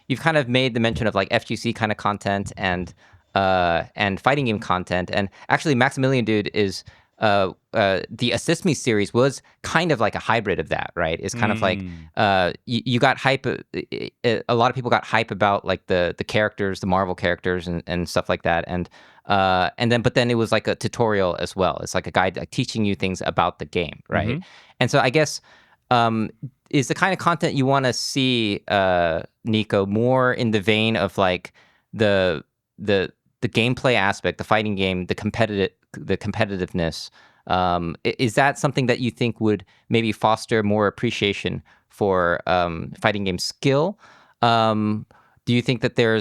you've kind of made the mention of like FGC kind of content and fighting game content, and actually Maximilian Dude is the Assist Me series was kind of like a hybrid of that, right? It's kind of like you got hype. A lot of people got hype about like the characters, the Marvel characters, and stuff like that, and then it was like a tutorial as well. It's like a guide like teaching you things about the game, right? And so I guess is the kind of content you want to see, Nico, more in the vein of like the gameplay aspect, the fighting game, the competitiveness. Is that something that you think would maybe foster more appreciation for fighting game skill? Do you think that there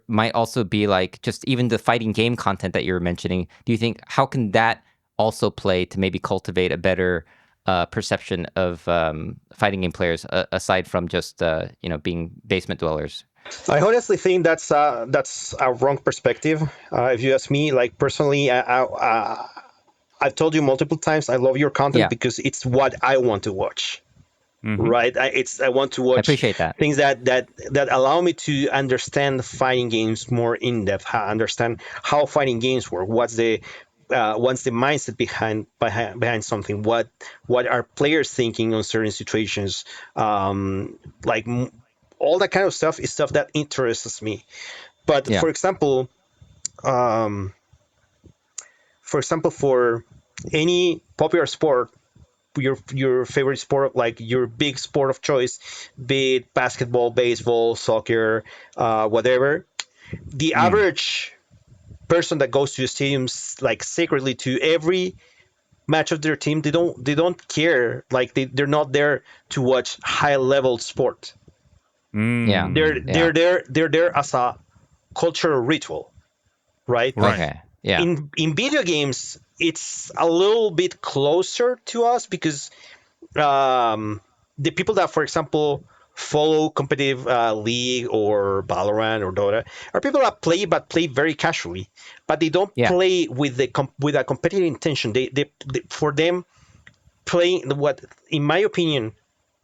might also be like just even the fighting game content that you were mentioning? Do you think how can that also play to maybe cultivate a better perception of fighting game players aside from just being basement dwellers? I honestly think that's a wrong perspective. If you ask me, like personally, I've told you multiple times I love your content Yeah, because it's what I want to watch. Right? I want to I watch appreciate that. things that allow me to understand fighting games more in depth, understand how fighting games work, what's the mindset behind something, what are players thinking on certain situations, like all that kind of stuff is stuff that interests me. But Yeah. um, for example, for any popular sport, your favorite sport, like your big sport of choice, be it basketball, baseball, soccer, whatever, the average person that goes to the stadiums like secretly to every match of their team, they don't care. Like they're not there to watch high level sport. Yeah. Yeah. They're there as a cultural ritual, right? Right. Okay. Yeah. In video games, it's a little bit closer to us because the people that, for example, follow competitive league or Valorant or Dota are people that play but play very casually, but they don't Yeah. play with with a competitive intention. They for them playing, what in my opinion,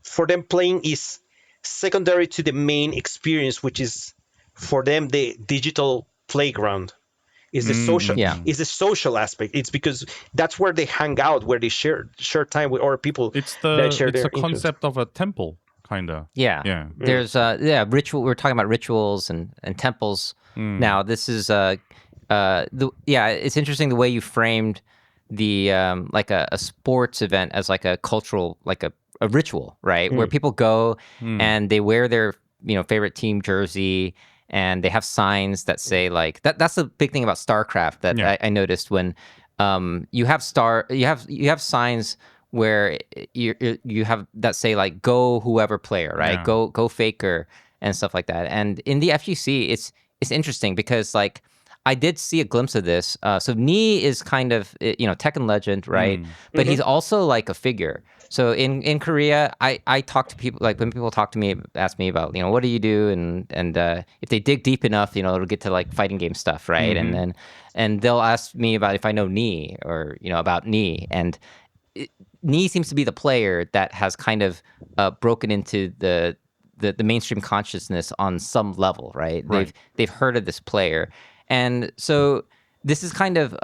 for them playing is secondary to the main experience, which is for them the digital playground. Yeah. Is the social aspect. It's because that's where they hang out, where they share time with other people that share It's their the interests. concept of a temple, kind of. Yeah. Yeah. There's ritual. We're talking about rituals and temples. Now this is it's interesting the way you framed the like a sports event as like a cultural, like a ritual, right? Where people go and they wear their favorite team jersey, and they have signs that say like that's the big thing about StarCraft that Yeah. I noticed when you have signs where you have that say like go whoever player, right? Yeah. Go faker and stuff like that. And in the FGC, it's interesting because like I did see a glimpse of this. So Ni is kind of Tekken legend, right? But he's also like a figure. So in Korea, I talk to people, like when people talk to me, ask me about what do you do, and if they dig deep enough, it'll get to like fighting game stuff, right? And they'll ask me about if I know Ni or about Ni, and Ni seems to be the player that has kind of broken into the mainstream consciousness on some level, right? Right. They've heard of this player, and so this is kind of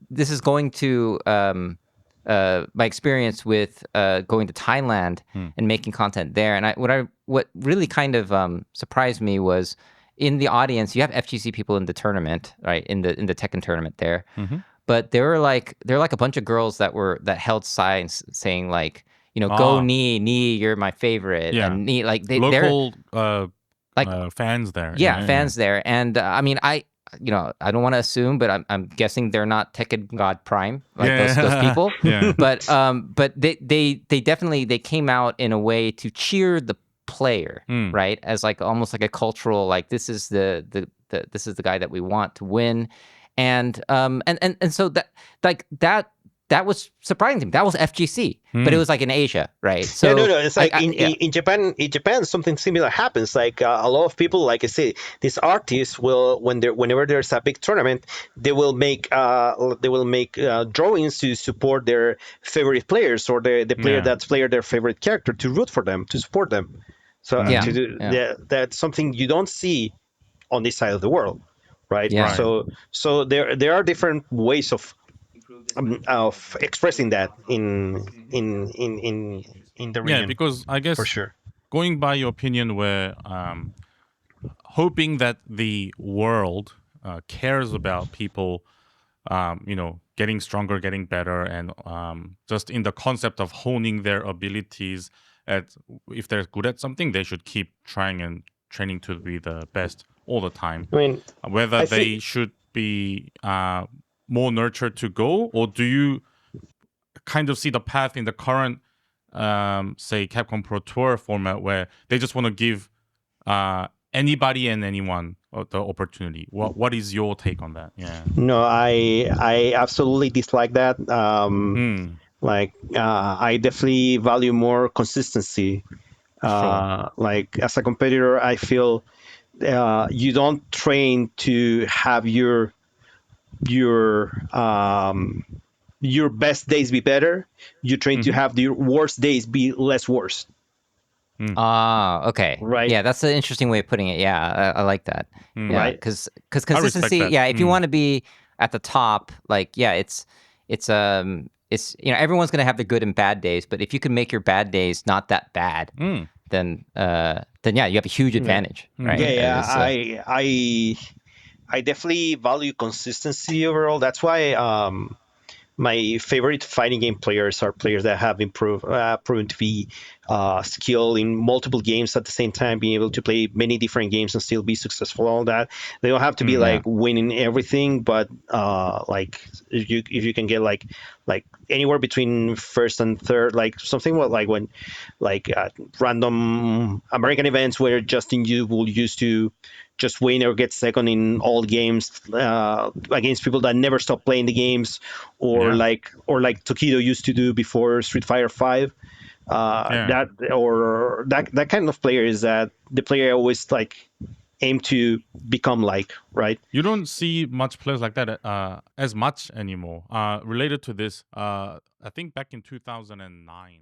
this is going to my experience with going to Thailand and making content there. And what really kind of surprised me was in the audience you have FGC people in the tournament, right? In the Tekken tournament there. But there were like a bunch of girls that held signs saying like, go Ni, you're my favorite, Yeah. and Ni, like Local like fans there. fans there, and I mean I don't want to assume, but I'm guessing they're not Tekken God Prime like those people. Yeah. But they definitely they came out in a way to cheer the player, right? As like almost like a cultural, like this is the this is the guy that we want to win. And so that like that was surprising to me. That was FGC, but it was like in Asia, right? So No. It's like in Japan. In Japan, something similar happens. Like a lot of people, like I say, these artists will whenever there's a big tournament, they will make drawings to support their favorite players or the player that's their favorite character, to root for them, to support them. So Yeah. to do Yeah. that's something you don't see on this side of the world, right? Yeah. Right. So there are different ways of expressing that in the Yeah, region, because I for guess sure. going by your opinion, where hoping that the world cares about people, getting stronger, getting better, and just in the concept of honing their abilities. At if they're good at something, they should keep trying and training to be the best all the time. I mean, Whether I think. they should be more nurtured to go, or do you kind of see the path in the current, say, Capcom Pro Tour format where they just want to give anybody and anyone the opportunity? What is your take on that? Yeah. No, I absolutely dislike that. Hmm. I definitely value more consistency. Sure. Like as a competitor, I feel you don't train to have your your best days be better. You train to Mm-hmm. have the worst days be less worse, Okay. right? Yeah, that's an interesting way of putting it. Yeah, I like that. Yeah, Right. because I respect consistency. that. Yeah, if you want to be at the top, like yeah, it's everyone's gonna have the good and bad days, but if you can make your bad days not that bad, Mm. then yeah, you have a huge Yeah, advantage, right? yeah, yeah. It's, I definitely value consistency overall. That's why my favorite fighting game players are players that have proven to be skilled in multiple games at the same time, being able to play many different games and still be successful. All that they don't have to be yeah, like winning everything, but like if you can get like anywhere between first and third, like something what like when like random American events where Justin you will used to just win or get second in all games against people that never stop playing the games, Yeah. or like Tokido used to do before Street Fighter Five. Yeah. That kind of player is that the player always like aim to become like, right? You don't see much players like that as much anymore. Related to this, I think back in 2009.